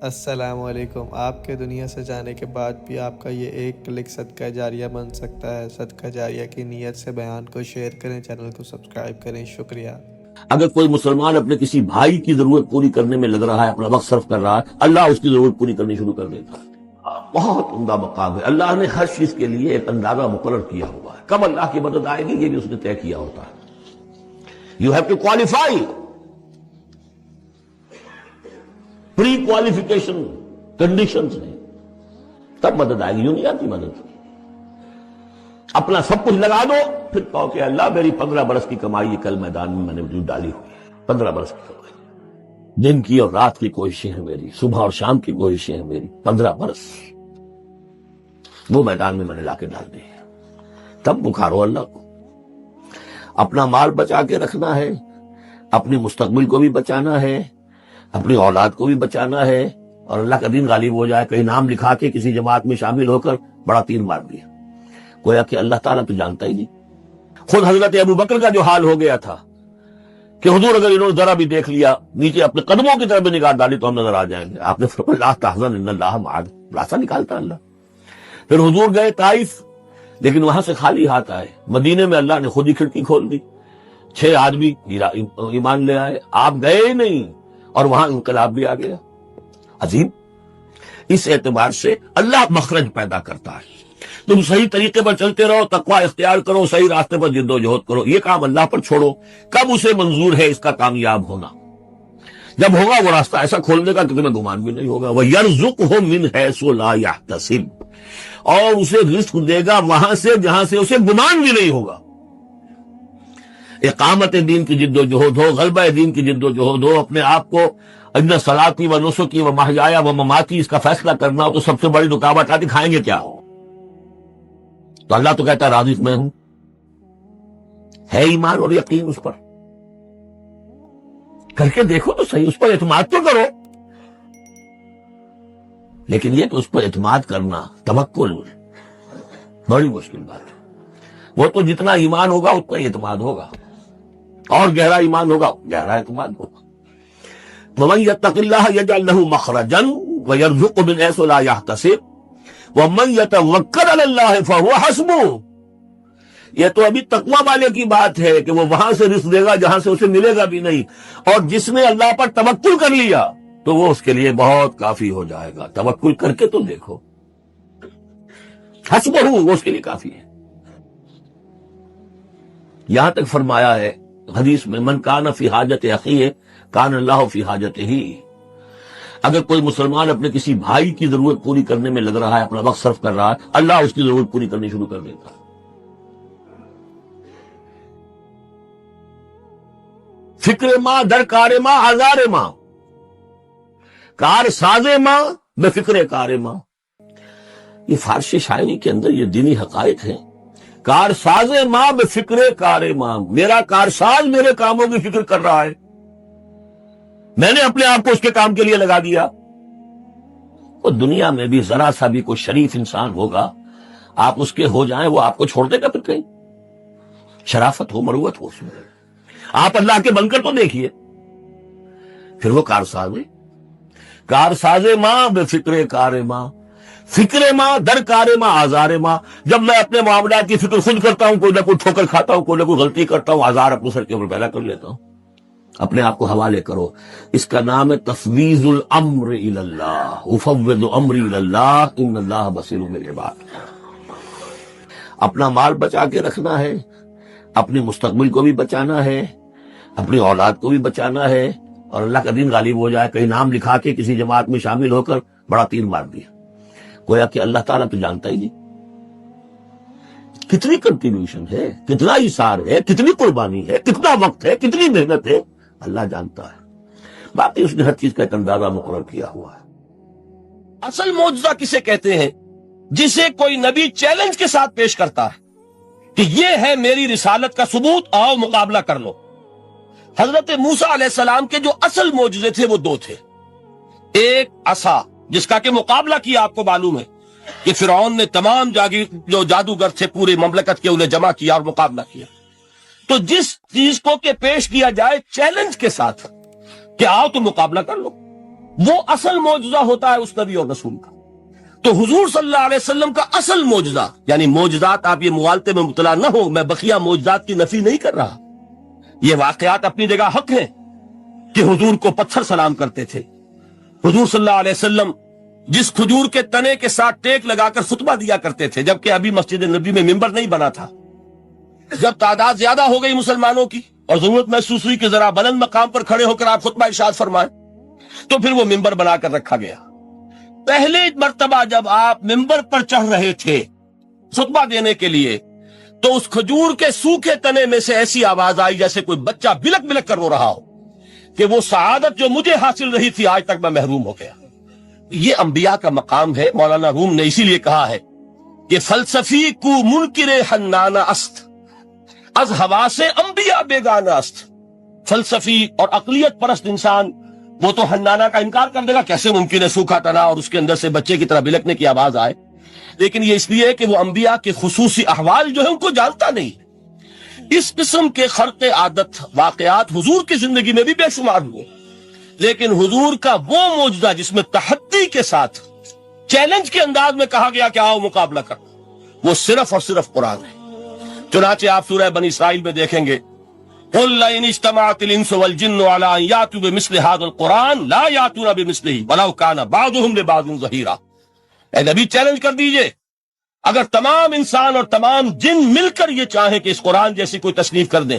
السلام علیکم۔ آپ کے دنیا سے جانے کے بعد بھی آپ کا یہ ایک کلک صدقہ جاریہ بن سکتا ہے۔ صدقہ جاریہ کی نیت سے بیان کو شیئر کریں، چینل کو سبسکرائب کریں۔ شکریہ۔ اگر کوئی مسلمان اپنے کسی بھائی کی ضرورت پوری کرنے میں لگ رہا ہے، اپنا وقت صرف کر رہا ہے، اللہ اس کی ضرورت پوری کرنی شروع کر دیتا ہے۔ بہت عمدہ مقام ہے۔ اللہ نے ہر چیز کے لیے ایک اندازہ مقرر کیا ہوا ہے، کب اللہ کی مدد آئے گی یہ بھی اس نے طے کیا ہوتا ہے۔ You have to qualify, pre qualification conditions ہیں، تب مدد آئے گی، یوں نہیں آتی مدد۔ اپنا سب کچھ لگا دو، پھر کہو کہ اللہ میری 15 برس کی کمائی کل میدان میں نے ڈالی ہوئی ہے، 15 برس کی کمائی، دن کی اور رات کی کوششیں ہیں میری، صبح اور شام کی کوششیں ہیں میری، 15 برس وہ میدان میں نے لا کے ڈال دی ہے۔ تب پکارو اللہ کو۔ اپنا مال بچا کے رکھنا ہے، اپنی مستقبل کو بھی بچانا ہے، اپنی اولاد کو بھی بچانا ہے، اور اللہ کا دین غالب ہو جائے، کہیں نام لکھا کے کسی جماعت میں شامل ہو کر بڑا تیر مار دیا، گویا کہ اللہ تعالیٰ تو جانتا ہی نہیں۔ خود حضرت ابو بکر کا جو حال ہو گیا تھا کہ حضور اگر انہوں نے ذرا بھی دیکھ لیا، نیچے اپنے قدموں کی طرف بھی نگاہ ڈالی تو ہم نظر آ جائیں گے، آپ نے فرمایا لا تحزن ان اللہ معنا، راستہ نکالتا اللہ۔ پھر حضور گئے طائف، لیکن وہاں سے خالی ہاتھ آئے، مدینے میں اللہ نے خود ہی کھڑکی کھول دی، 6 آدمی ایمان لے آئے، آپ گئے ہی نہیں، اور وہاں انقلاب بھی آ گیا۔ عظیم۔ اس اعتبار سے اللہ مخرج پیدا کرتا ہے۔ تم صحیح طریقے پر چلتے رہو، تقوی اختیار کرو، صحیح راستے پر جد و جہد کرو، یہ کام اللہ پر چھوڑو، کب اسے منظور ہے اس کا کامیاب ہونا، جب ہوگا وہ راستہ ایسا کھولنے کا کہ تمہیں گمان بھی نہیں ہوگا۔ وَيَرْزُقْهُ مِنْ حَيْثُ لَا يَحْتَسِبُ، اور اسے رزق دے گا وہاں سے جہاں سے اسے گمان بھی نہیں ہوگا۔ اقامت دین کی جد و جہد ہو، غلبہ دین کی جد و جہد ہو، اپنے آپ کو ان صلاتی و نسکی و محیایا و مماتی اس کا فیصلہ کرنا ہو، تو سب سے بڑی رکاوٹ آتی کھائیں گے کیا ہو، تو اللہ تو کہتا ہے رازق میں ہوں۔ ہے ایمان اور یقین اس پر، کر کے دیکھو تو صحیح، اس پر اعتماد تو کرو، لیکن یہ کہ اس پر اعتماد کرنا، توکل، بڑی مشکل بات ہے۔ وہ تو جتنا ایمان ہوگا اتنا ہی اعتماد ہوگا، اور گہرا ایمان ہوگا گہرا اعتماد ہوگا۔ وَمَن يَتَّقِ اللَّهَ يَجْعَلْ لَهُ مَخْرَجًا وَيَرْزُقْهُ مِنْ حَيْثُ لَا يَحْتَسِبُ وَمَن يَتَوَكَّلْ عَلَى اللَّهِ فَهُوَ حَسْبُهُ۔ یہ تو ابھی تقویٰ والے کی بات ہے کہ وہ وہاں سے رزق دے گا جہاں سے اسے ملے گا بھی نہیں، اور جس نے اللہ پر توکل کر لیا تو وہ اس کے لیے بہت کافی ہو جائے گا۔ توکل کر کے تو دیکھو، حسبہ وہ اس کے لیے کافی ہے۔ یہاں تک فرمایا ہے حدیث میں من کان فی حاجت اخیہ کان اللہ فی حاجتہ، اگر کوئی مسلمان اپنے کسی بھائی کی ضرورت پوری کرنے میں لگ رہا ہے، اپنا وقت صرف کر رہا ہے، اللہ اس کی ضرورت پوری کرنی شروع کر دیتا ہے۔ فکر ماں در کار ماں ہزار ماں، کار ساز ماں بے فکر کار ماں، یہ فارسی شاعری کے اندر یہ دینی حقائق ہیں۔ کار ساز ماں بے فکر کار ماں، میرا کارساز میرے کاموں کی فکر کر رہا ہے، میں نے اپنے آپ کو اس کے کام کے لیے لگا دیا۔ وہ دنیا میں بھی ذرا سا بھی کوئی شریف انسان ہوگا، آپ اس کے ہو جائیں وہ آپ کو چھوڑ دے گا پھر کہیں؟ شرافت ہو، مروت ہو اس میں۔ آپ اللہ کے بن کر تو دیکھیے، پھر وہ کارساز ہے۔ کارساز ماں بے فکر کار ماں، فکر ماں در کار ماں آزار ماں، جب میں اپنے معاملات کی فکر خود کرتا ہوں، کوئی نہ کوئی ٹھوکر کھاتا ہوں، کوئی نہ کوئی غلطی کرتا ہوں، آزار اپنے سر کے اوپر پیدا کر لیتا ہوں۔ اپنے آپ کو حوالے کرو، اس کا نام ہے تفویض الامر الی اللہ، افوض امری الی اللہ ان اللہ بصیر بالعباد۔ اپنا مال بچا کے رکھنا ہے، اپنی مستقبل کو بھی بچانا ہے، اپنی اولاد کو بھی بچانا ہے، اور اللہ کا دین غالب ہو جائے، کہیں نام لکھا کے کسی جماعت میں شامل ہو کر بڑا تیر مار دیا، گویا کہ اللہ تعالیٰ تو جانتا ہی نہیں۔ کتنی کنٹریبیوشن ہے، کتنا اثار ہے، کتنی قربانی ہے، کتنا وقت ہے، کتنی محنت ہے، اللہ جانتا ہے۔ باقی اس نے ہر چیز کا ایک اندازہ مقرر کیا ہوا ہے۔ اصل معجزہ کسے کہتے ہیں؟ جسے کوئی نبی چیلنج کے ساتھ پیش کرتا ہے کہ یہ ہے میری رسالت کا ثبوت، آؤ مقابلہ کر لو۔ حضرت موسیٰ علیہ السلام کے جو اصل معجزے تھے وہ 2 تھے، ایک عصا جس کا کہ مقابلہ کیا، آپ کو معلوم ہے کہ فرعون نے تمام جو جادوگر تھے پورے مملکت کے انہیں جمع کیا اور مقابلہ کیا۔ تو جس چیز کو کہ پیش کیا جائے چیلنج کے ساتھ کہ آؤ تو مقابلہ کر لو، وہ اصل معجزہ ہوتا ہے اس نبی اور رسول کا. تو حضور صلی اللہ علیہ وسلم کا اصل معجزہ، یعنی معجزات، آپ یہ مغالطے میں مبتلا نہ ہو، میں بقیہ معجزات کی نفی نہیں کر رہا، یہ واقعات اپنی جگہ حق ہیں کہ حضور کو پتھر سلام کرتے تھے. حضور صلی اللہ علیہ وسلم جس کھجور کے تنے کے ساتھ ٹیک لگا کر خطبہ دیا کرتے تھے، جبکہ ابھی مسجد نبی میں ممبر نہیں بنا تھا، جب تعداد زیادہ ہو گئی مسلمانوں کی اور ضرورت محسوس ہوئی کہ ذرا بلند مقام پر کھڑے ہو کر آپ خطبہ ارشاد فرمائیں، تو پھر وہ ممبر بنا کر رکھا گیا. پہلے مرتبہ جب آپ ممبر پر چڑھ رہے تھے خطبہ دینے کے لیے، تو اس کھجور کے سوکھے تنے میں سے ایسی آواز آئی جیسے کوئی بچہ بلک بلک کر رو رہا ہو کہ وہ سعادت جو مجھے حاصل رہی تھی آج تک میں محروم ہو گیا. یہ انبیاء کا مقام ہے. مولانا روم نے اسی لیے کہا ہے کہ فلسفی کو منکر حنانہ است، از ہوا سے انبیاء بیگانہ است. فلسفی اور عقلیت پرست انسان وہ تو حنانہ کا انکار کر دے گا، کیسے ممکن ہے سوکھا تنا اور اس کے اندر سے بچے کی طرح بلکنے کی آواز آئے. لیکن یہ اس لیے کہ وہ انبیاء کے خصوصی احوال جو ہے ان کو جانتا نہیں. اس قسم کے خرق عادت واقعات حضور کی زندگی میں بھی بے شمار ہوئے، لیکن حضور کا وہ معجزہ جس میں تحدی کے ساتھ چیلنج کے انداز میں کہا گیا کہ آؤ مقابلہ کرو، وہ صرف اور صرف قرآن ہے. چنانچہ آپ سورہ بنی اسرائیل میں دیکھیں گے قُلْ لَئِنِ اجْتَمَعَتِ الْإِنسُ وَالْجِنُّ عَلَىٰ أَن يَأْتُوا بِمِثْلِ هَٰذَا الْقُرْآنِ لَا يَأْتُونَ بِمِثْلِهِ وَلَوْ كَانَ بَعْضُهُمْ لِبَعْضٍ ظَهِيرًا. اے نبی چیلنج کر دیجئے، اگر تمام انسان اور تمام جن مل کر یہ چاہیں کہ اس قرآن جیسی کوئی تصنیف کر دیں،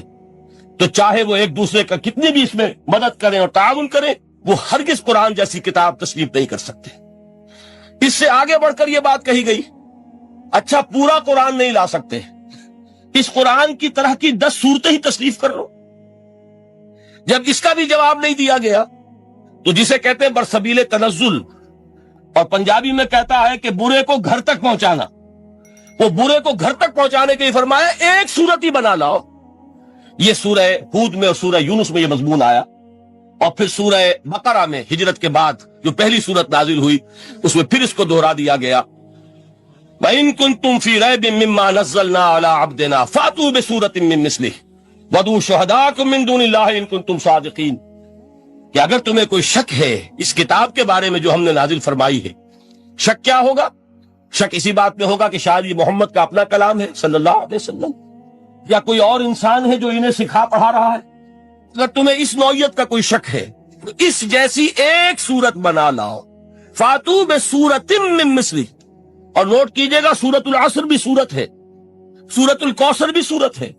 تو چاہے وہ ایک دوسرے کا کتنی بھی اس میں مدد کریں اور تعاون کریں، وہ ہرگز قرآن جیسی کتاب تصنیف نہیں کر سکتے. اس سے آگے بڑھ کر یہ بات کہی گئی، اچھا پورا قرآن نہیں لا سکتے، اس قرآن کی طرح کی 10 صورتیں ہی تصنیف کر لو. جب اس کا بھی جواب نہیں دیا گیا تو جسے کہتے ہیں برسبیل تنزل، اور پنجابی میں کہتا ہے کہ برے کو گھر تک پہنچانا، وہ برے کو گھر تک پہنچانے کے لیے فرمایا ایک صورت ہی بنا لاؤ. یہ سورہ ہود میں اور سورہ یونس میں یہ مضمون آیا، اور پھر سورہ بقرہ میں ہجرت کے بعد جو پہلی سورت نازل ہوئی اس میں پھر اس کو دوہرا دیا گیا. وَإِن كُنتُمْ فِي رَيْبٍ مِّمَّا نَزَّلْنَا عَلَىٰ عَبْدِنَا فَأْتُوا بِسُورَةٍ مِّن مِّثْلِهِ وَادْعُوا شُهَدَاءَكُم مِّن دُونِ اللَّهِ إِن كُنتُمْ صَادِقِينَ. کہ اگر تمہیں کوئی شک ہے اس کتاب کے بارے میں جو ہم نے نازل فرمائی ہے، شک کیا ہوگا؟ شک اسی بات میں ہوگا کہ شاید یہ محمد کا اپنا کلام ہے صلی اللہ علیہ وسلم، یا کوئی اور انسان ہے جو انہیں سکھا پڑھا رہا ہے. اگر تمہیں اس نوعیت کا کوئی شک ہے تو اس جیسی ایک صورت بنا لاؤ. فاتو بسورۃ من مثلہ. اور نوٹ کیجئے گا سورۃ العصر بھی صورت ہے، سورۃ الکوثر بھی صورت ہے.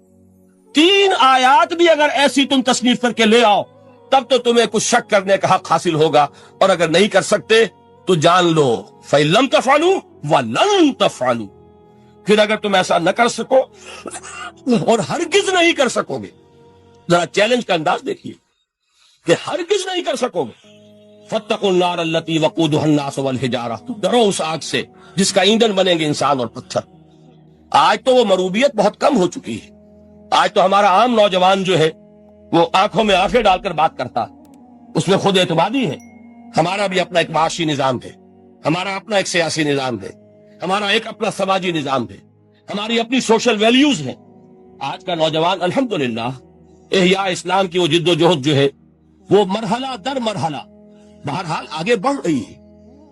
3 آیات بھی اگر ایسی تم تصنیف کر کے لے آؤ تب تو تمہیں کچھ شک کرنے کا حق حاصل ہوگا. اور اگر نہیں کر سکتے تو جان لو فَإِن لَمْ تَفْعَلُوا وَلَن تَفْعَلُوا. پھر اگر تم ایسا نہ کر سکو اور ہرگز نہیں کر سکو گے، ذرا چیلنج کا انداز دیکھیے کہ ہرگز نہیں کر سکو گے. فَاتَّقُوا النَّارَ الَّتِي وَقُودُهَا النَّاسُ وَالْحِجَارَةُ. ڈرو اس آگ سے جس کا ایندھن بنیں گے انسان اور پتھر. آج تو وہ مروبیت بہت کم ہو چکی ہے. آج تو ہمارا عام نوجوان جو ہے وہ آنکھوں میں آنکھیں ڈال کر بات کرتا ہے، اس میں خود اعتمادی ہے. ہمارا بھی اپنا ایک معاشی نظام ہے، ہمارا اپنا ایک سیاسی نظام ہے، ہمارا ایک اپنا سماجی نظام ہے، ہماری اپنی سوشل ویلیوز ہیں. آج کا نوجوان الحمدللہ احیاء اسلام کی وہ جد و جہد جو ہے وہ مرحلہ در مرحلہ بہرحال آگے بڑھ رہی ہے.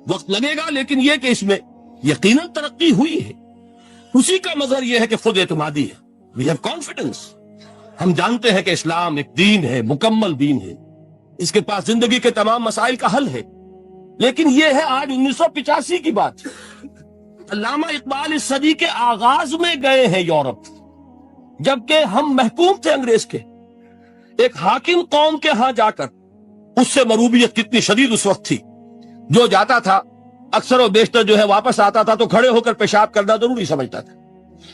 وقت لگے گا لیکن یہ کہ اس میں یقیناً ترقی ہوئی ہے. اسی کا مظہر یہ ہے کہ خود اعتمادی ہے. We have confidence. ہم جانتے ہیں کہ اسلام ایک دین ہے، مکمل دین ہے، اس کے پاس زندگی کے تمام مسائل کا حل ہے. لیکن یہ ہے آج 1985 کی بات. علامہ اقبال اس صدی کے آغاز میں گئے ہیں یورپ، جبکہ ہم محکوم تھے انگریز کے. ایک حاکم قوم کے ہاں جا کر اس سے مروبیت کتنی شدید اس وقت تھی. جو جاتا تھا اکثر و بیشتر جو ہے واپس آتا تھا تو کھڑے ہو کر پیشاب کرنا ضروری سمجھتا تھا،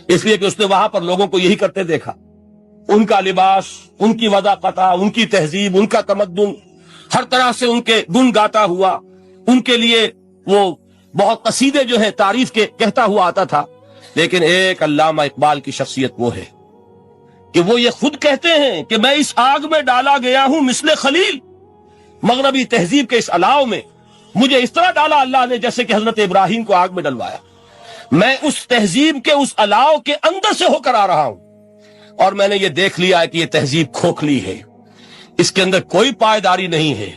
اس لیے کہ اس نے وہاں پر لوگوں کو یہی کرتے دیکھا. ان کا لباس، ان کی وضاقت، ان کی تہذیب، ان کا تمدن، ہر طرح سے ان کے گن گاتا ہوا، ان کے لیے وہ بہت قصیدے جو ہے تعریف کے کہتا ہوا آتا تھا. لیکن ایک علامہ اقبال کی شخصیت وہ ہے کہ وہ یہ خود کہتے ہیں کہ میں اس آگ میں ڈالا گیا ہوں مثل خلیل. مغربی تہذیب کے اس الاؤ میں مجھے اس طرح ڈالا اللہ نے جیسے کہ حضرت ابراہیم کو آگ میں ڈلوایا. میں اس تہذیب کے اس الاؤ کے اندر سے ہو کر آ رہا ہوں، اور میں نے یہ دیکھ لیا ہے کہ یہ تہذیب کھوکھلی ہے، اس کے اندر کوئی پائیداری نہیں ہے.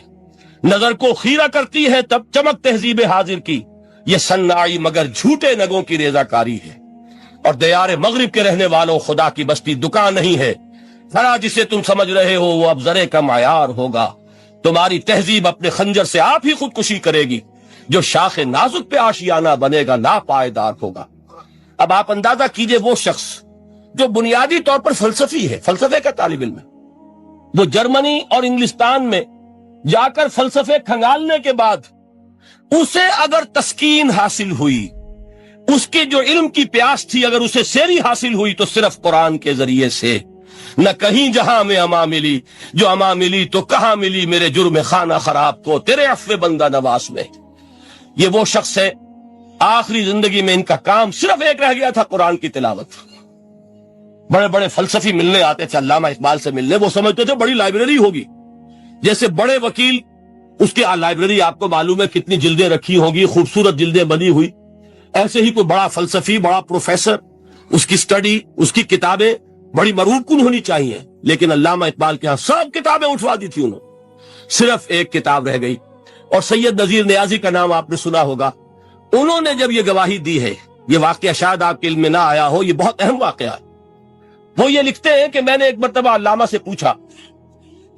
نظر کو خیرہ کرتی ہے تب چمک تہذیب حاضر کی، یہ صناعی مگر جھوٹے نگوں کی ریزہ کاری ہے۔ اور دیار مغرب کے رہنے والوں، خدا کی بستی دکان نہیں ہے، فرا جسے تم سمجھ رہے ہو وہ اب زرے کا معیار ہوگا۔ تمہاری تہذیب اپنے خنجر سے آپ ہی خودکشی کرے گی، جو شاخ نازک پہ آشیانہ بنے گا لاپائیدار ہوگا۔ اب آپ اندازہ کیجئے وہ شخص جو بنیادی طور پر فلسفی ہے، فلسفے کا طالب علم ہے، وہ جرمنی اور انگلستان میں جا کر فلسفے کھنگالنے کے بعد اسے اگر تسکین حاصل ہوئی، اس کی جو علم کی پیاس تھی اگر اسے سیری حاصل ہوئی تو صرف قرآن کے ذریعے سے۔ نہ کہیں جہاں میں اما ملی، جو اما ملی تو کہاں ملی میرے جرم خانہ خراب کو تیرے عفو بندہ نواز میں۔ یہ وہ شخص ہے، آخری زندگی میں ان کا کام صرف ایک رہ گیا تھا، قرآن کی تلاوت۔ بڑے بڑے فلسفی ملنے آتے تھے علامہ اقبال سے ملنے، وہ سمجھتے تھے بڑی لائبریری ہوگی، جیسے بڑے وکیل اس کی لائبریری آپ کو معلوم ہے کتنی جلدیں رکھی ہوگی، خوبصورت جلدیں بنی ہوئی، ایسے ہی کوئی بڑا فلسفی، بڑا پروفیسر، اس کی سٹڈی، اس کی کتابیں بڑی مرغوب کن ہونی چاہیے۔ لیکن علامہ اقبال کے ہاں سب کتابیں اٹھوا دی تھی انہوں، صرف ایک کتاب رہ گئی، اور سید نذیر نیازی کا نام آپ نے سنا ہوگا۔ انہوں نے جب یہ گواہی دی ہے، یہ واقعہ شاید آپ کے علم میں نہ آیا ہو، یہ بہت اہم واقعہ ہے۔ وہ یہ لکھتے ہیں کہ میں نے ایک مرتبہ علامہ سے پوچھا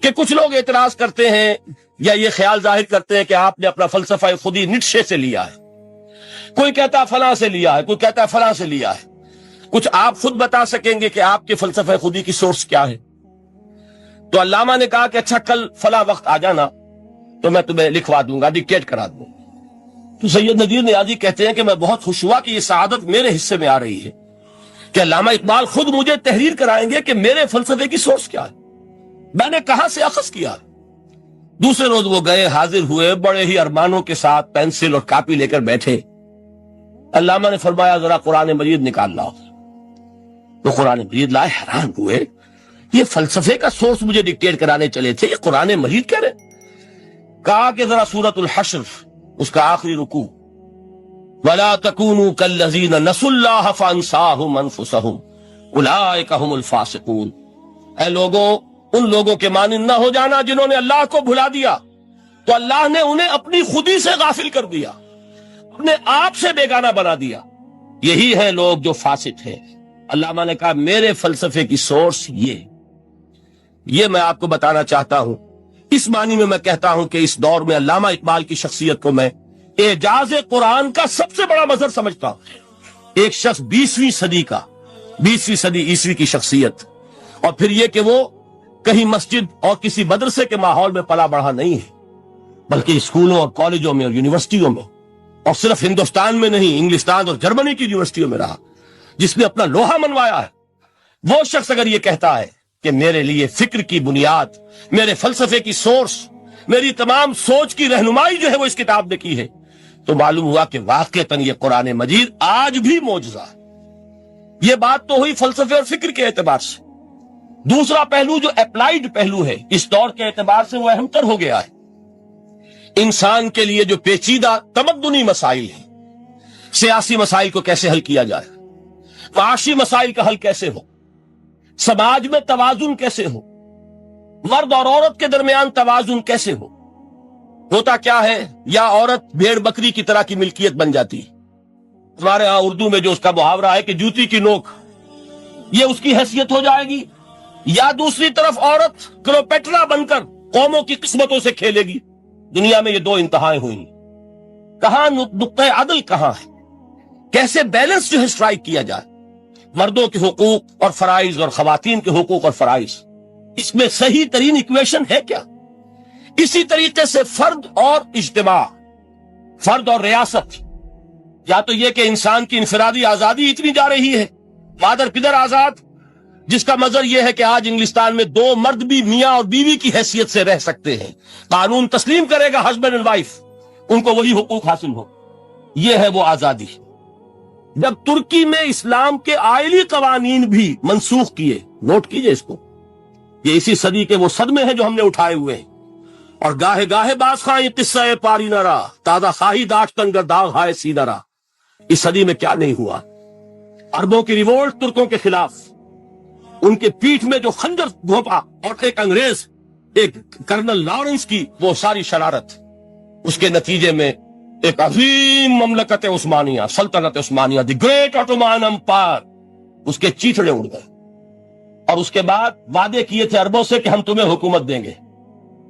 کہ کچھ لوگ اعتراض کرتے ہیں یا یہ خیال ظاہر کرتے ہیں کہ آپ نے اپنا فلسفہ خودی نیٹشے سے لیا ہے، کوئی کہتا ہے فلاں سے لیا ہے، کوئی کہتا ہے فلاں سے لیا ہے، کچھ آپ خود بتا سکیں گے کہ آپ کے فلسفہ خودی کی سورس کیا ہے؟ تو علامہ نے کہا کہ اچھا کل فلاں وقت آ جانا تو میں تمہیں لکھوا دوں گا، ڈکٹیٹ کرا دوں۔ تو سید نذیر نیازی کہتے ہیں کہ میں بہت خوش ہوا کہ یہ سعادت میرے حصے میں آ رہی ہے کہ علامہ اقبال خود مجھے تحریر کرائیں گے کہ میرے فلسفے کی سورس کیا ہے، میں نے کہاں سے اخذ کیا۔ دوسرے روز وہ گئے، حاضر ہوئے، بڑے ہی ارمانوں کے ساتھ پینسل اور کاپی لے کر بیٹھے۔ علامہ نے فرمایا ذرا قرآن مجید نکال لاؤ۔ تو قرآن مجید لائے، حیران ہوئے، یہ فلسفے کا سورس مجھے ڈکٹیٹ کرانے چلے تھے، یہ قرآن مجید کہہ رہے۔ کہا کہ ذرا سورۃ الحشر اس کا آخری رکوع، وَلَا تَكُونُوا كَالَّذِينَ نَسُوا اللَّهَ فَأَنسَاهُمْ أَنفُسَهُمْ أُولَٰئِكَ هُمُ الْفَاسِقُونَ۔ اے لوگوں، ان لوگوں کے مانند نہ ہو جانا جنہوں نے اللہ کو بھلا دیا تو اللہ نے انہیں اپنی خودی سے غافل کر دیا، اپنے آپ سے بیگانہ بنا دیا، یہی ہیں لوگ جو فاسق ہیں۔ علامہ نے کہا میرے فلسفے کی سورس یہ میں آپ کو بتانا چاہتا ہوں۔ اس معنی میں کہتا ہوں کہ اس دور میں علامہ اقبال کی شخصیت کو میں اعجاز قرآن کا سب سے بڑا مظہر سمجھتا ہوں۔ ایک شخص 20ویں صدی عیسوی کی شخصیت، اور پھر یہ کہ وہ کہیں مسجد اور کسی مدرسے کے ماحول میں پلا بڑھا نہیں ہے، بلکہ اسکولوں اور کالجوں میں اور یونیورسٹیوں میں، اور صرف ہندوستان میں نہیں، انگلستان اور جرمنی کی یونیورسٹیوں میں رہا، جس نے اپنا لوہا منوایا ہے۔ وہ شخص اگر یہ کہتا ہے کہ میرے لیے فکر کی بنیاد، میرے فلسفے کی سورس، میری تمام سوچ کی رہنمائی جو ہے وہ اس کتاب نے کی ہے، تو معلوم ہوا کہ واقعتاً یہ قرآن مجید آج بھی معجزہ ہے۔ یہ بات تو ہوئی فلسفے اور فکر کے اعتبار سے۔ دوسرا پہلو جو اپلائیڈ پہلو ہے اس دور کے اعتبار سے وہ اہم تر ہو گیا ہے۔ انسان کے لیے جو پیچیدہ تمدنی مسائل ہیں، سیاسی مسائل کو کیسے حل کیا جائے، معاشی مسائل کا حل کیسے ہو، سماج میں توازن کیسے ہو، مرد اور عورت کے درمیان توازن کیسے ہو، ہوتا کیا ہے یا عورت بھیڑ بکری کی طرح کی ملکیت بن جاتی۔ ہمارے ہاں اردو میں جو اس کا محاورہ ہے کہ جوتی کی نوک، یہ اس کی حیثیت ہو جائے گی، یا دوسری طرف عورت کلوپیٹرا بن کر قوموں کی قسمتوں سے کھیلے گی۔ دنیا میں یہ دو انتہائیں ہوئیں، کہاں نقطہ عدل کہاں ہے، کیسے بیلنس جو ہے اسٹرائک کیا جائے، مردوں کے حقوق اور فرائض اور خواتین کے حقوق اور فرائض، اس میں صحیح ترین ایکویشن ہے کیا؟ اسی طریقے سے فرد اور اجتماع، فرد اور ریاست، یا تو یہ کہ انسان کی انفرادی آزادی اتنی جا رہی ہے، مادر پدر آزاد، جس کا مظہر یہ ہے کہ آج انگلستان میں دو مرد بھی میاں اور بیوی کی حیثیت سے رہ سکتے ہیں، قانون تسلیم کرے گا ہسبینڈ اینڈ وائف، ان کو وہی حقوق حاصل ہو، یہ ہے وہ آزادی۔ جب ترکی میں اسلام کے آئلی قوانین بھی منسوخ کیے، نوٹ کیجئے اس کو، یہ اسی صدی کے وہ صدمے ہیں جو ہم نے اٹھائے ہوئے ہیں، اور گاہے گاہے باز خواہی قصہ پاری نہ رہا، تازہ خواہی داشت کنگر داغ ہائے سی نہ رہا۔ اس صدی میں کیا نہیں ہوا؟ عربوں کی ریوولٹ ترکوں کے خلاف، ان کے پیٹھ میں جو خنجر گھونپا، اور ایک انگریز ایک کرنل لارنس کی وہ ساری شرارت، اس کے نتیجے میں ایک عظیم مملکت عثمانیہ، سلطنت عثمانیہ، دی گریٹ آٹومان امپائر، اس کے چیتڑے اڑ گئے، اور اس کے بعد وعدے کیے تھے عربوں سے کہ ہم تمہیں حکومت دیں گے.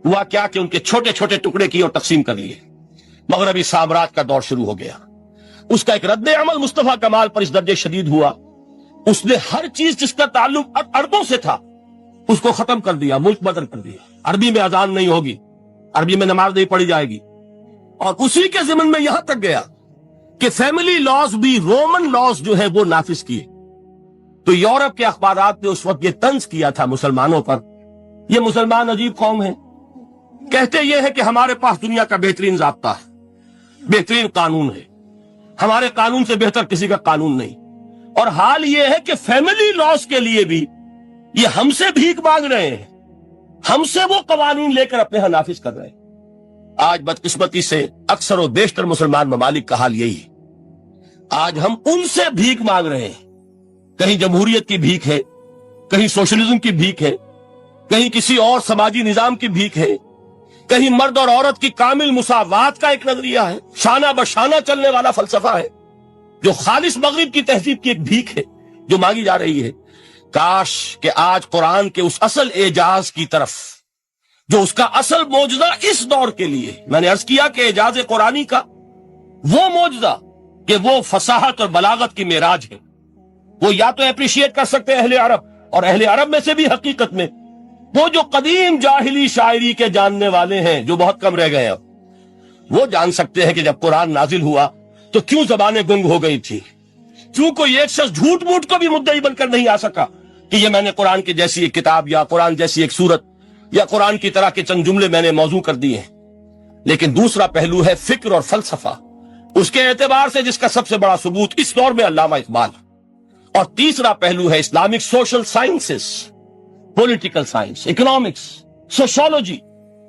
ہوا کیا کہ ان کے چھوٹے چھوٹے ٹکڑے کیے اور تقسیم کر لیے. مغربی سامراج کا دور شروع ہو گیا. اس کا ایک رد عمل مصطفیٰ کمال پر اس درجے شدید ہوا، اس نے ہر چیز جس کا تعلق عربوں سے تھا اس کو ختم کر دیا، ملک بدل کر دیا. عربی میں اذان نہیں ہوگی، عربی میں نماز نہیں پڑھی جائے گی. اور اسی کے ضمن میں یہاں تک گیا کہ فیملی لاز بھی رومن لاز جو ہے وہ نافذ کیے. تو یورپ کے اخبارات نے اس وقت یہ طنز کیا تھا مسلمانوں پر، یہ مسلمان عجیب قوم ہے، کہتے یہ ہے کہ ہمارے پاس دنیا کا بہترین ضابطہ ہے، بہترین قانون ہے، ہمارے قانون سے بہتر کسی کا قانون نہیں. اور حال یہ ہے کہ فیملی لاز کے لیے بھی یہ ہم سے بھیک مانگ رہے ہیں، ہم سے وہ قوانین لے کر اپنے ہاں نافذ کر رہے ہیں. آج بدقسمتی سے اکثر و بیشتر مسلمان ممالک کا حال یہی ہے. آج ہم ان سے بھیک مانگ رہے ہیں، کہیں جمہوریت کی بھیک ہے، کہیں سوشلزم کی بھیک ہے، کہیں کسی اور سماجی نظام کی بھیک ہے، کہیں مرد اور عورت کی کامل مساوات کا ایک نظریہ ہے، شانہ بشانہ چلنے والا فلسفہ ہے، جو خالص مغرب کی تہذیب کی ایک بھیک ہے جو مانگی جا رہی ہے. کاش کہ آج قرآن کے اس اصل اعجاز کی طرف، جو اس کا اصل معجزہ اس دور کے لیے، میں نے عرض کیا کہ اعجاز قرآنی کا وہ معجزہ کہ وہ فصاحت اور بلاغت کی معراج ہے، وہ یا تو اپریشیٹ کر سکتے اہل عرب، اور اہل عرب میں سے بھی حقیقت میں وہ جو قدیم جاہلی شاعری کے جاننے والے ہیں جو بہت کم رہ گئے ہیں، وہ جان سکتے ہیں کہ جب قرآن نازل ہوا تو کیوں زبانیں گنگ ہو گئی تھی، کیوں کوئی ایک شخص جھوٹ موٹ کو بھی مدعی بن کر نہیں آ سکا کہ یہ میں نے قرآن کی جیسی ایک کتاب یا قرآن جیسی ایک سورت یا قرآن کی طرح کے چند جملے میں نے موضوع کر دیے ہیں. لیکن دوسرا پہلو ہے فکر اور فلسفہ، اس کے اعتبار سے جس کا سب سے بڑا ثبوت اس دور میں علامہ اقبال. اور تیسرا پہلو ہے Islamic social sciences, political science, economics, sociology.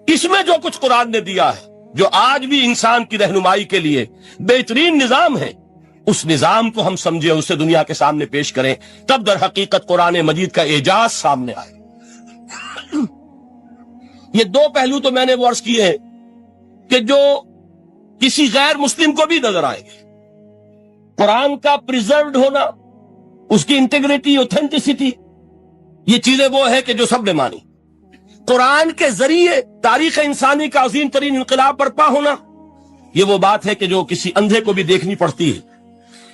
اس میں جو کچھ قرآن نے دیا ہے، جو آج بھی انسان کی رہنمائی کے لیے بہترین نظام ہے، اس نظام کو ہم سمجھے، اسے دنیا کے سامنے پیش کریں، تب در حقیقت قرآن مجید کا اعجاز سامنے آئے. یہ دو پہلو تو میں نے وہ عرض کیے ہیں کہ جو کسی غیر مسلم کو بھی نظر آئیں گے. قرآن کا پریزروڈ ہونا، اس کی انٹیگریٹی، اوتھینٹسٹی، یہ چیزیں وہ ہے کہ جو سب نے مانی. قرآن کے ذریعے تاریخ انسانی کا عظیم ترین انقلاب برپا ہونا، یہ وہ بات ہے کہ جو کسی اندھے کو بھی دیکھنی پڑتی ہے.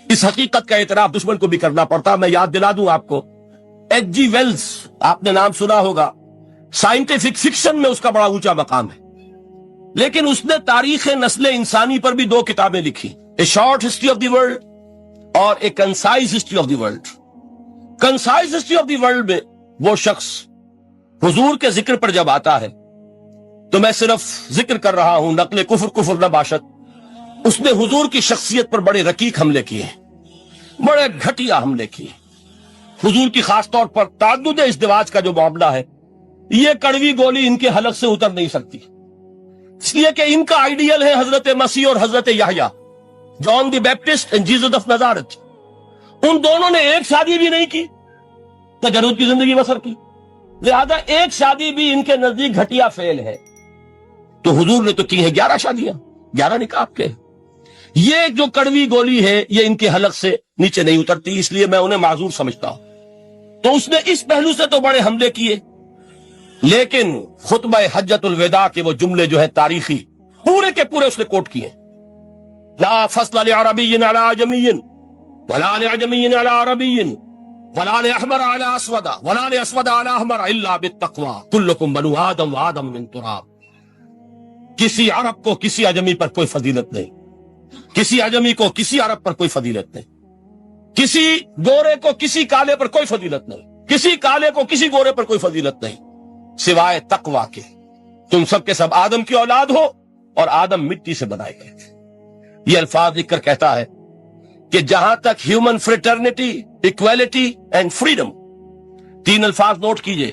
اس حقیقت کا اعتراف دشمن کو بھی کرنا پڑتا. میں یاد دلا دوں آپ کو، ایچ جی ویلز، آپ نے نام سنا ہوگا، سائنٹیفک فکشن میں اس کا بڑا اونچا مقام ہے، لیکن اس نے تاریخ نسل انسانی پر بھی دو کتابیں لکھی، a short history of the world اور a concise history of the world. Concise history of the world میں وہ شخص حضور کے ذکر پر جب آتا ہے تو میں صرف ذکر کر رہا ہوں، نقل کفر نہ باشد، اس نے حضور کی شخصیت پر بڑے رقیق حملے کیے، بڑے گھٹیا حملے کیے. حضور کی خاص طور پر تعدد ازدواج کا جو معاملہ ہے، یہ کڑوی گولی ان کے حلق سے اتر نہیں سکتی، اس لیے کہ ان کا آئیڈیل ہے حضرت مسیح اور حضرت یحییٰ، جان دی بیپٹسٹ اینڈ جیسس آف نزارت. ان دونوں نے ایک شادی بھی نہیں کی، تجرد کی زندگی بسر کی، لہذا ایک شادی بھی ان کے نزدیک گھٹیا فعل ہے. تو حضور نے تو کی ہیں 11 شادیاں، 11 نکاح کے. یہ جو کڑوی گولی ہے یہ ان کے حلق سے نیچے نہیں اترتی، اس لیے میں انہیں معذور سمجھتا ہوں. تو اس نے اس پہلو سے تو بڑے حملے کیے، لیکن خطبہ حجۃ الوداع کے وہ جملے جو ہے تاریخی، پورے کے پورے اس نے کوٹ کیے. لا فصل لعربی علی عجمی ولا لعجمی علی عربی ولا لأحمر علی اسود ولا لأسود علی احمر الا بالتقوی کلکم بنو آدم وآدم من تراب. کسی عرب کو کسی عجمی پر کوئی فضیلت نہیں، کسی عجمی کو کسی عرب پر کوئی فضیلت نہیں، کسی گورے کو کسی کالے پر کوئی فضیلت نہیں، کسی کالے کو کسی گورے پر کوئی فضیلت نہیں سوائے تقوی کے. تم سب کے سب آدم کی اولاد ہو اور آدم مٹی سے بنائے گئے تھے. یہ الفاظ لکھ کر کہتا ہے کہ جہاں تک human fraternity, equality and freedom, 3 الفاظ نوٹ کیجئے،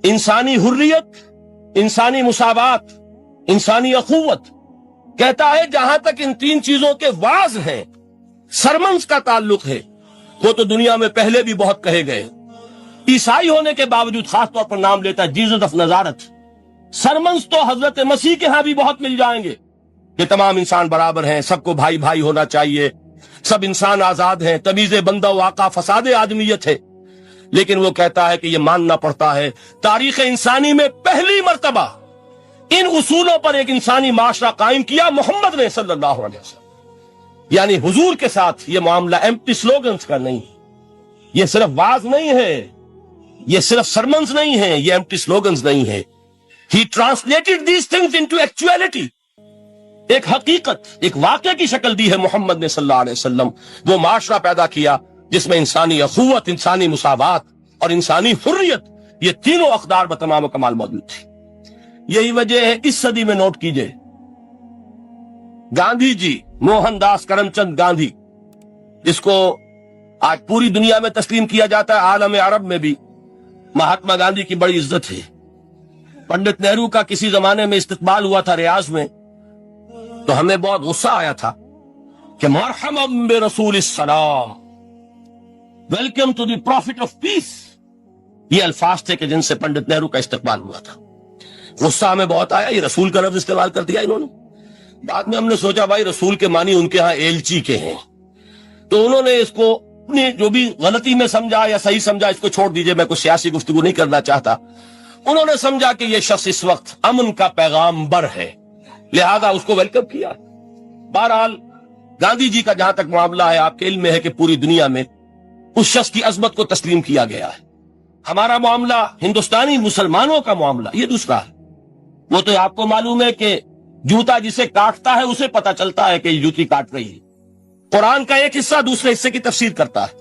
انسانی حریت، انسانی مساوات، انسانی اخوت، کہتا ہے جہاں تک ان 3 چیزوں کے واز ہیں، سرمنز کا تعلق ہے، وہ تو دنیا میں پہلے بھی بہت کہے گئے. عیسائی ہونے کے باوجود خاص طور پر نام لیتا ہے جیسس آف نزارت، سرمنز تو حضرت مسیح کے ہاں بھی بہت مل جائیں گے کہ تمام انسان برابر ہیں، سب کو بھائی بھائی ہونا چاہیے، سب انسان آزاد ہیں، تمیز بندہ و آقا فساد آدمیت ہے. لیکن وہ کہتا ہے کہ یہ ماننا پڑتا ہے تاریخ انسانی میں پہلی مرتبہ ان اصولوں پر ایک انسانی معاشرہ قائم کیا محمد نے صلی اللہ علیہ وسلم. یعنی حضور کے ساتھ یہ معاملہ ایمپٹی سلوگنز کا نہیں، یہ صرف واز نہیں ہے، یہ صرف سرمنز نہیں ہے، یہ ایمپٹی سلوگنز نہیں ہے. He translated these things into actuality. ایک حقیقت، ایک واقعہ کی شکل دی ہے محمد نے صلی اللہ علیہ وسلم. وہ معاشرہ پیدا کیا جس میں انسانی اخوت، انسانی مساوات اور انسانی حریت، یہ تینوں اقدار بتمام و کمال موجود تھی. یہی وجہ ہے اس صدی میں نوٹ کیجئے گاندھی جی، موہن داس کرم چند گاندھی، جس کو آج پوری دنیا میں تسلیم کیا جاتا ہے، عالم عرب میں بھی مہاتما گاندھی کی بڑی عزت ہے. پنڈت نہرو کا کسی زمانے میں استقبال ہوا تھا ریاض میں، تو ہمیں بہت غصہ آیا تھا کہ مرحبا برسول السلام، welcome to the prophet of peace. یہ الفاظ تھے کہ جن سے پنڈت نہرو کا استقبال ہوا تھا. غصہ ہمیں بہت آیا، یہ رسول کا لفظ استعمال کر دیا انہوں نے. بعد میں ہم نے سوچا بھائی رسول کے معنی ان کے ہاں ایلچی کے ہیں، تو انہوں نے اس کو اپنی جو بھی غلطی میں سمجھا یا صحیح سمجھا اس کو چھوڑ دیجئے، میں کوئی سیاسی گفتگو نہیں کرنا چاہتا. انہوں نے سمجھا کہ یہ شخص اس وقت امن کا پیغام بر ہے، لہذا اس کو ویلکم کیا. بہرحال گاندھی جی کا جہاں تک معاملہ ہے، آپ کے علم میں ہے کہ پوری دنیا میں اس شخص کی عظمت کو تسلیم کیا گیا ہے. ہمارا معاملہ ہندوستانی مسلمانوں کا معاملہ یہ دوسرا ہے. وہ تو آپ کو معلوم ہے کہ جوتا جسے کاٹتا ہے اسے پتا چلتا ہے کہ یہ جوتی کاٹ رہی ہے. قرآن کا ایک حصہ دوسرے حصے کی تفسیر کرتا ہے.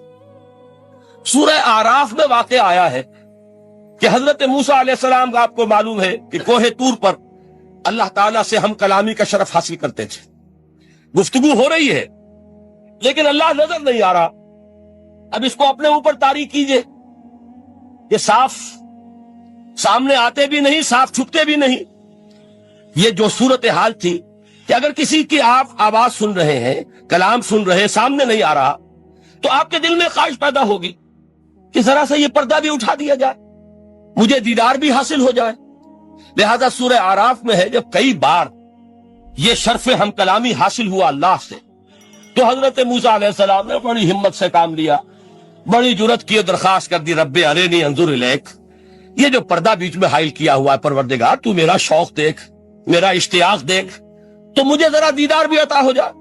سورہ اعراف میں واقع آیا ہے کہ حضرت موسیٰ علیہ السلام کا آپ کو معلوم ہے کہ کوہ طور پر اللہ تعالیٰ سے ہم کلامی کا شرف حاصل کرتے تھے. گفتگو ہو رہی ہے لیکن اللہ نظر نہیں آ رہا. اب اس کو اپنے اوپر طاری کیجئے، یہ صاف سامنے آتے بھی نہیں، صاف چھپتے بھی نہیں. یہ جو صورتحال تھی کہ اگر کسی کی آپ آواز سن رہے ہیں، کلام سن رہے ہیں، سامنے نہیں آ رہا، تو آپ کے دل میں خواہش پیدا ہوگی کہ ذرا سا یہ پردہ بھی اٹھا دیا جائے، مجھے دیدار بھی حاصل ہو جائے. لہذا سورہ اعراف میں ہے جب کئی بار یہ شرف ہم کلامی حاصل ہوا اللہ سے، تو حضرت موسیٰ علیہ السلام نے بڑی ہمت سے کام لیا، بڑی جرت کی درخواست کر دی، رب ارینی انظر الیک، یہ جو پردہ بیچ میں حائل کیا ہوا ہے پروردگار، تو میرا شوق دیکھ، میرا اشتیاق دیکھ، تو مجھے ذرا دیدار بھی عطا ہو جائے.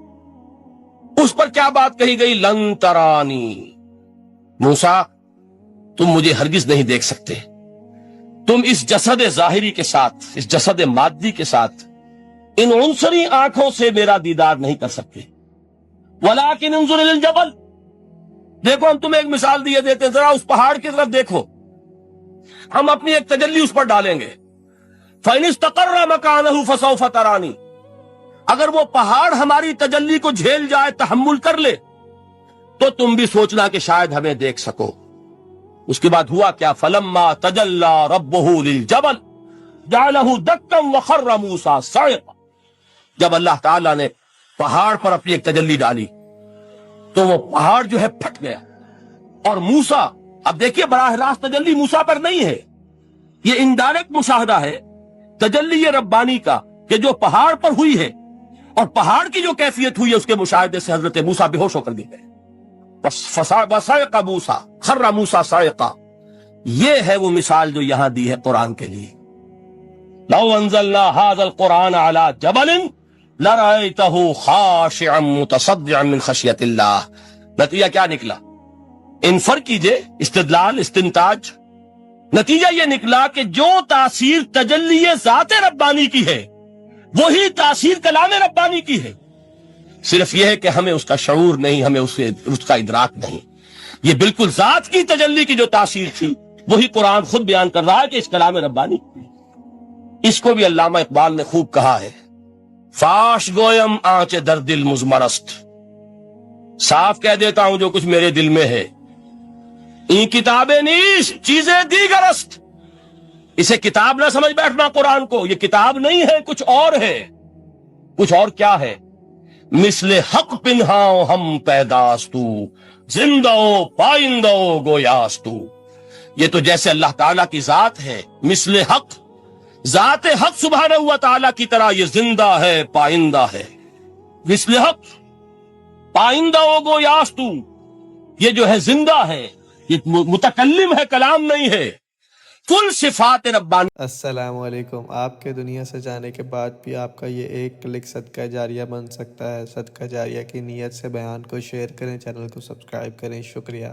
اس پر کیا بات کہی گئی؟ لن ترانی، موسیٰ تم مجھے ہرگز نہیں دیکھ سکتے، تم اس جسد ظاہری کے ساتھ، اس جسد مادی کے ساتھ، ان عنصری آنکھوں سے میرا دیدار نہیں کر سکتے. ولیکن انظر الی الجبل، دیکھو ہم تمہیں ایک مثال دیے دیتے، ذرا اس پہاڑ کی طرف دیکھو، ہم اپنی ایک تجلی اس پر ڈالیں گے. فَإِنِ اسْتَقَرَّ مَكَانَهُ فَسَوْفَ تَرَانِي، اگر وہ پہاڑ ہماری تجلی کو جھیل جائے، تحمل کر لے، تو تم بھی سوچنا کہ شاید ہمیں دیکھ سکو. اس کے بعد ہوا کیا؟ فَلَمَّا تَجَلَّى رَبُّهُ لِلْجَبَلِ جَعَلَهُ دَكًّا وَخَرَّ مُوسَىٰ صَعِقًا. جب اللہ تعالیٰ نے پہاڑ پر اپنی ایک تجلی ڈالی تو وہ پہاڑ جو ہے پھٹ گیا. اور موسیٰ، اب دیکھیے براہ راست تجلی موسیٰ پر نہیں ہے، یہ انڈائریکٹ مشاہدہ ہے تجلی ربانی کا کہ جو پہاڑ پر ہوئی ہے، اور پہاڑ کی جو کیفیت ہوئی ہے اس کے مشاہدے سے حضرت موسیٰ بے ہوش ہو کر گر گئے. وَصَعِقَ مُوسَىٰ خَرَّ مُوسَىٰ صَعِقًا. یہ ہے وہ مثال جو یہاں دی ہے قرآن کے لیے. لَوْ أَنزَلْنَا هَذَا الْقُرْآنَ عَلَىٰ جَبَلٍ لَرَأَيْتَهُ خَاشِعًا مُتَصَدِّعًا مِّنْ خَشْيَةِ اللَّهِ. نتیجہ کیا نکلا؟ انفر کیجئے، استدلال، استنتاج. نتیجہ یہ نکلا کہ جو تاثیر تجلی ذات ربانی کی ہے وہی تاثیر کلام ربانی کی ہے. صرف یہ ہے کہ ہمیں اس کا شعور نہیں، ہمیں اس کا ادراک نہیں. یہ بالکل ذات کی تجلی کی جو تاثیر تھی وہی قرآن خود بیان کر رہا ہے کہ اس کلام ربانی. اس کو بھی علامہ اقبال نے خوب کہا ہے، فاش گویم آنچ در دل مزمرست، صاف کہہ دیتا ہوں جو کچھ میرے دل میں ہے. این کتابیں نیش چیزیں دیگرست، اسے کتاب نہ سمجھ بیٹھنا قرآن کو، یہ کتاب نہیں ہے، کچھ اور ہے. کچھ اور کیا ہے؟ مثل حق پنہاؤ ہم پیداستو، زندہ پائندہ گویاستو. یہ تو جیسے اللہ تعالیٰ کی ذات ہے مثل حق، ذات حق سبحانہ و تعالی کی طرح یہ زندہ ہے، پائندہ ہے. مثل حق پائندہ ہو گو یاستو، یہ جو ہے زندہ ہے، یہ متکلم ہے، کلام نہیں ہے. کل صفات ربانی. السلام علیکم. آپ کے دنیا سے جانے کے بعد بھی آپ کا یہ ایک کلک صدقہ جاریہ بن سکتا ہے. صدقہ جاریہ کی نیت سے بیان کو شیئر کریں، چینل کو سبسکرائب کریں. شکریہ.